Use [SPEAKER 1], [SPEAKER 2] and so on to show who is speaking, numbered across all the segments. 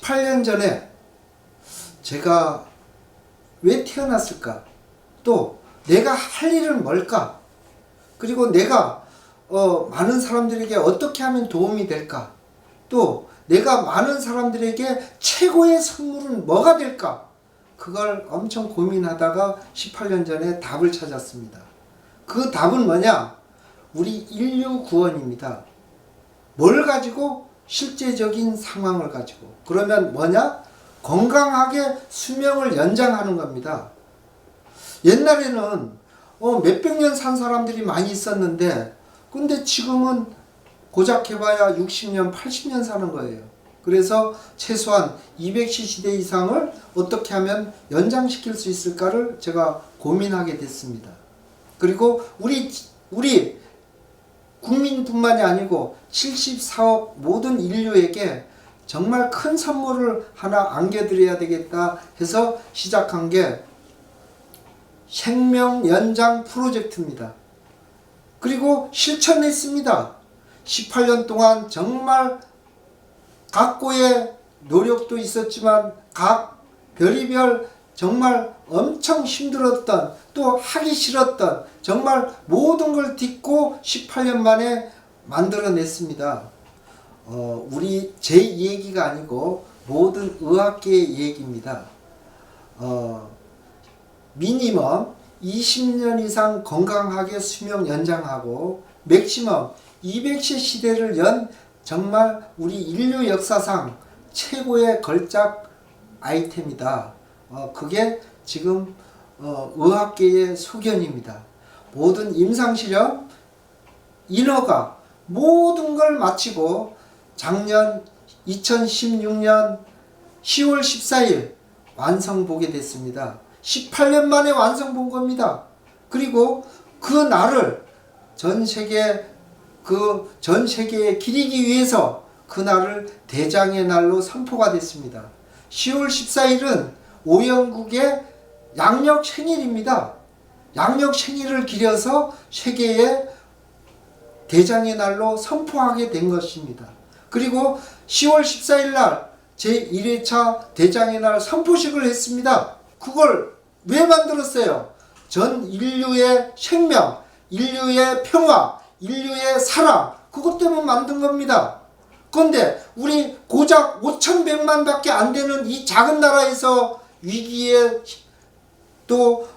[SPEAKER 1] 18년 전에 제가 왜 태어났을까? 또 내가 할 일은 뭘까? 그리고 내가 많은 사람들에게 어떻게 하면 도움이 될까? 또 내가 많은 사람들에게 최고의 선물은 뭐가 될까? 그걸 엄청 고민하다가 18년 전에 답을 찾았습니다. 그 답은 뭐냐? 우리 인류 구원입니다. 뭘 가지고? 실제적인 상황을 가지고. 그러면 뭐냐? 건강하게 수명을 연장하는 겁니다. 옛날에는 몇백 년 산 사람들이 많이 있었는데 근데 지금은 고작 해봐야 60년, 80년 사는 거예요. 그래서 최소한 200cc 이상을 어떻게 하면 연장시킬 수 있을까를 제가 고민하게 됐습니다. 그리고 우리 국민뿐만이 아니고 74억 모든 인류에게 정말 큰 선물을 하나 안겨드려야 되겠다 해서 시작한 게 생명 연장 프로젝트입니다. 그리고 실천했습니다. 18년 동안 정말 각고의 노력도 있었지만 각 별의별 정말 엄청 힘들었던 또 하기 싫었던 정말 모든 걸 딛고 18년 만에 만들어냈습니다. 우리 제 얘기가 아니고 모든 의학계의 얘기입니다. 미니멈 20년 이상 건강하게 수명 연장하고 맥시멈 200세 시대를 연 정말 우리 인류 역사상 최고의 걸작 아이템이다. 그게 지금 의학계의 소견입니다. 모든 임상실험, 인허가 모든 걸 마치고 작년 2016년 10월 14일 완성 보게 됐습니다. 18년 만에 완성 본 겁니다. 그리고 그 날을 전 세계에 기리기 위해서 그 날을 대장의 날로 선포가 됐습니다. 10월 14일은 오영국의 양력 생일입니다. 양력 생일을 기려서 세계에 대장의 날로 선포하게 된 것입니다. 그리고 10월 14일 날 제1회차 대장의 날 선포식을 했습니다. 그걸 왜 만들었어요? 전 인류의 생명, 인류의 평화, 인류의 사랑, 그것 때문에 만든 겁니다. 그런데 우리 고작 5,100만 밖에 안 되는 이 작은 나라에서 위기에 또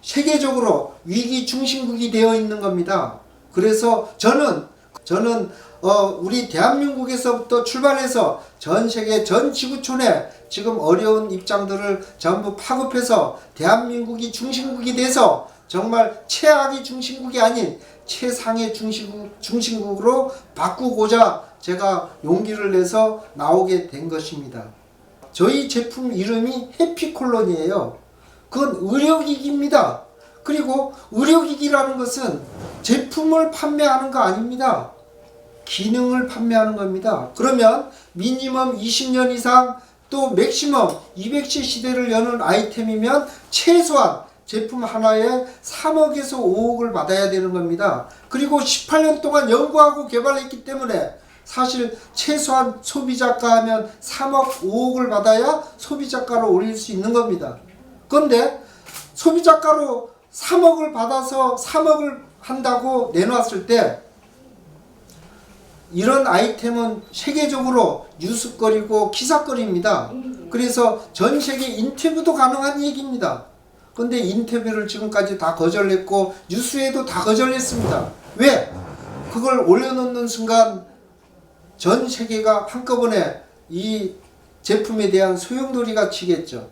[SPEAKER 1] 세계적으로 위기 중심국이 되어 있는 겁니다. 그래서 저는 우리 대한민국에서부터 출발해서 전 세계 전 지구촌에 지금 어려운 입장들을 전부 파급해서 대한민국이 중심국이 돼서 정말 최악의 중심국이 아닌 최상의 중심국으로 바꾸고자 제가 용기를 내서 나오게 된 것입니다. 저희 제품 이름이 해피콜론이에요. 그건 의료기기입니다. 그리고 의료기기라는 것은 제품을 판매하는 거 아닙니다. 기능을 판매하는 겁니다. 그러면 미니멈 20년 이상 또 맥시멈 200세 시대를 여는 아이템이면 최소한 제품 하나에 3억에서 5억을 받아야 되는 겁니다. 그리고 18년 동안 연구하고 개발했기 때문에 사실 최소한 소비자가 하면 3억 5억을 받아야 소비자가로 올릴 수 있는 겁니다. 그런데 소비자가로 3억을 받아서 3억을 한다고 내놨을 때 이런 아이템은 세계적으로 뉴스거리고 기사거리입니다. 그래서 전 세계 인터뷰도 가능한 얘기입니다. 근데 인터뷰를 지금까지 다 거절했고 뉴스에도 다 거절했습니다. 왜? 그걸 올려놓는 순간 전 세계가 한꺼번에 이 제품에 대한 소용돌이가 치겠죠.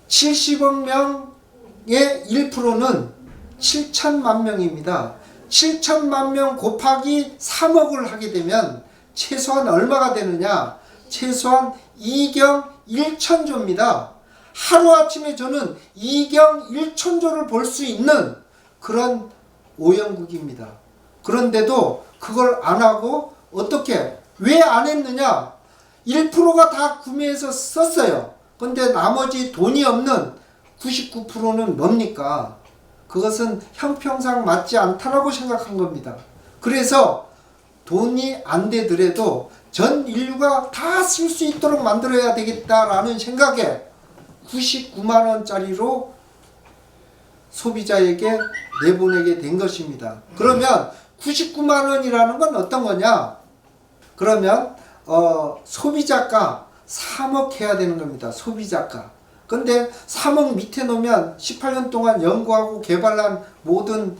[SPEAKER 1] 70억 명의 1%는 7천만 명입니다. 7천만 명 곱하기 3억을 하게 되면 최소한 얼마가 되느냐? 최소한 2경 1천조입니다. 하루아침에 저는 2경 1천조를 볼 수 있는 그런 오영국입니다. 그런데도 그걸 안 하고 어떻게? 왜 안 했느냐? 1%가 다 구매해서 썼어요. 근데 나머지 돈이 없는 99%는 뭡니까? 그것은 형평상 맞지 않다라고 생각한 겁니다. 그래서 돈이 안 되더라도 전 인류가 다 쓸 수 있도록 만들어야 되겠다라는 생각에 99만 원짜리로 소비자에게 내보내게 된 것입니다. 그러면 99만 원이라는 건 어떤 거냐? 그러면 소비자가 3억 해야 되는 겁니다. 소비자가. 근데 3억 밑에 놓으면 18년 동안 연구하고 개발한 모든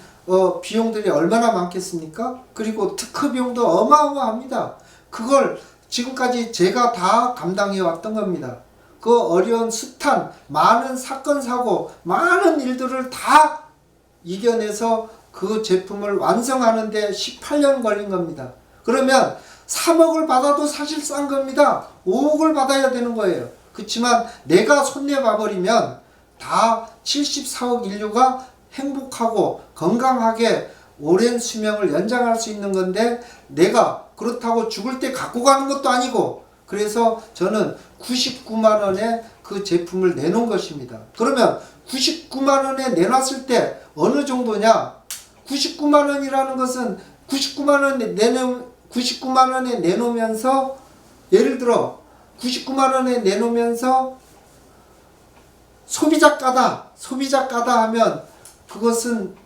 [SPEAKER 1] 비용들이 얼마나 많겠습니까? 그리고 특허 비용도 어마어마합니다. 그걸 지금까지 제가 다 감당해 왔던 겁니다. 그 어려운 숱한 많은 사건 사고 많은 일들을 다 이겨내서 그 제품을 완성하는데 18년 걸린 겁니다. 그러면 3억을 받아도 사실 싼 겁니다. 5억을 받아야 되는 거예요. 그렇지만 내가 손내봐 버리면 다 74억 인류가 행복하고 건강하게 오랜 수명을 연장할 수 있는 건데 내가 그렇다고 죽을 때 갖고 가는 것도 아니고 그래서 저는 99만 원에 그 제품을 내놓은 것입니다. 그러면 99만 원에 내놨을 때 어느 정도냐? 99만 원이라는 것은 99만 원에 내놓으면서 예를 들어 99만 원에 내놓으면서 소비자가다 하면 그것은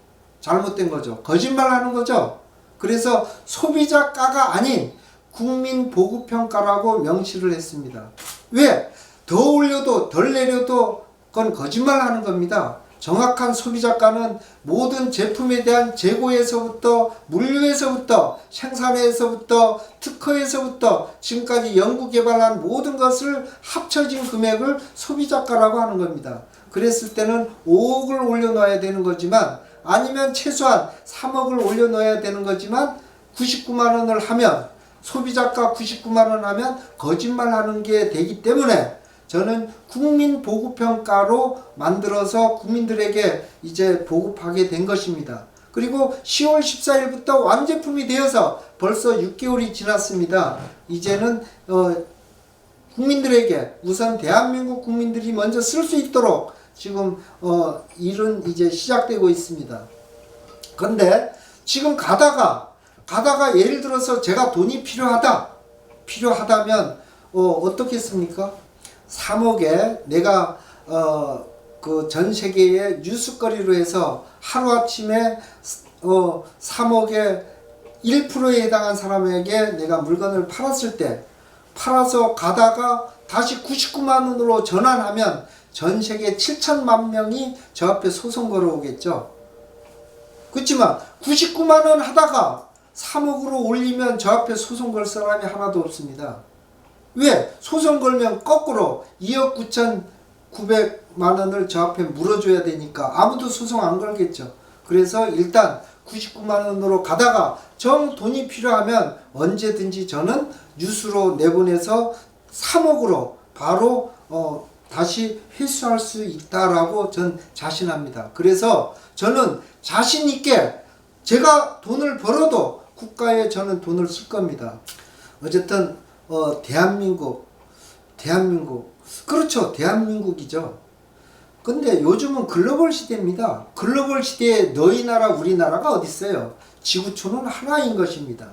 [SPEAKER 1] 잘못된 거죠. 거짓말 하는 거죠. 그래서 소비자가가 아닌 국민보급평가라고 명시를 했습니다. 왜? 더 올려도 덜 내려도 그건 거짓말 하는 겁니다. 정확한 소비자가는 모든 제품에 대한 재고에서부터 물류에서부터 생산에서부터 특허에서부터 지금까지 연구개발한 모든 것을 합쳐진 금액을 소비자가라고 하는 겁니다. 그랬을 때는 5억을 올려놔야 되는 거지만 아니면 최소한 3억을 올려놓아야 되는 거지만 99만 원을 하면 소비자가 99만 원 하면 거짓말하는 게 되기 때문에 저는 국민보급평가로 만들어서 국민들에게 이제 보급하게 된 것입니다. 그리고 10월 14일부터 완제품이 되어서 벌써 6개월이 지났습니다. 이제는 국민들에게 우선 대한민국 국민들이 먼저 쓸 수 있도록 지금 일은 이제 시작되고 있습니다. 그런데 지금 가다가 예를 들어서 제가 돈이 필요하다면 어떻겠습니까? 3억에 내가 그 전 세계의 뉴스거리로 해서 하루아침에 3억의 1%에 해당한 사람에게 내가 물건을 팔았을 때 팔아서 가다가 다시 99만 원으로 전환하면 전 세계 7천만 명이 저 앞에 소송 걸어오겠죠. 그렇지만 99만 원 하다가 3억으로 올리면 저 앞에 소송 걸 사람이 하나도 없습니다. 왜? 소송 걸면 거꾸로 2억 9,900만 원을 저 앞에 물어줘야 되니까 아무도 소송 안 걸겠죠. 그래서 일단 99만 원으로 가다가 정 돈이 필요하면 언제든지 저는 뉴스로 내보내서 3억으로 바로 다시 회수할 수 있다라고 전 자신합니다. 그래서 저는 자신 있게 제가 돈을 벌어도 국가에 저는 돈을 쓸 겁니다. 어쨌든 대한민국 그렇죠. 대한민국이죠. 근데 요즘은 글로벌 시대입니다. 글로벌 시대에 너희 나라 우리나라가 어디 있어요? 지구촌은 하나인 것입니다.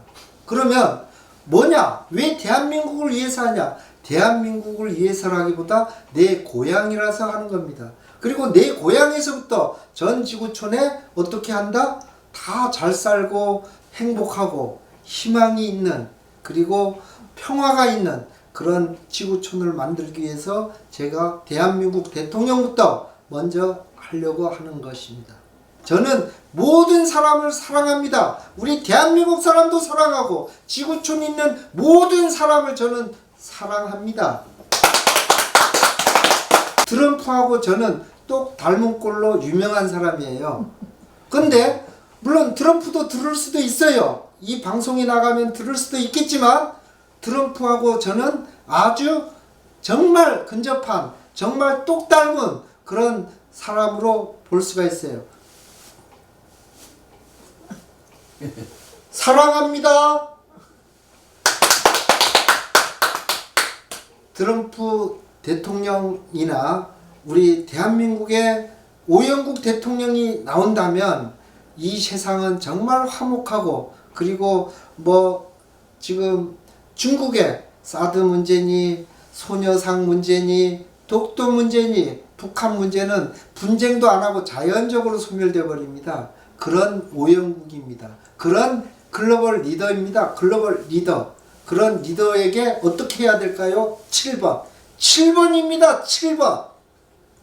[SPEAKER 1] 그러면 뭐냐? 왜 대한민국을 위해서 하냐? 대한민국을 위해서라기보다 내 고향이라서 하는 겁니다. 그리고 내 고향에서부터 전 지구촌에 어떻게 한다? 다 잘 살고 행복하고 희망이 있는 그리고 평화가 있는 그런 지구촌을 만들기 위해서 제가 대한민국 대통령부터 먼저 하려고 하는 것입니다. 저는 모든 사람을 사랑합니다. 우리 대한민국 사람도 사랑하고 지구촌에 있는 모든 사람을 저는 사랑합니다. 트럼프하고 저는 똑 닮은 꼴로 유명한 사람이에요. 근데 물론 트럼프도 들을 수도 있어요. 이 방송에 나가면 들을 수도 있겠지만 트럼프하고 저는 아주 정말 근접한 정말 똑 닮은 그런 사람으로 볼 수가 있어요. 사랑합니다. 트럼프 대통령이나 우리 대한민국의 오영국 대통령이 나온다면 이 세상은 정말 화목하고 그리고 뭐 지금 중국의 사드 문제니 소녀상 문제니 독도 문제니 북한 문제는 분쟁도 안 하고 자연적으로 소멸되어 버립니다. 그런 오염국입니다. 그런 글로벌 리더입니다. 글로벌 리더. 그런 리더에게 어떻게 해야 될까요? 7번. 7번입니다. 7번.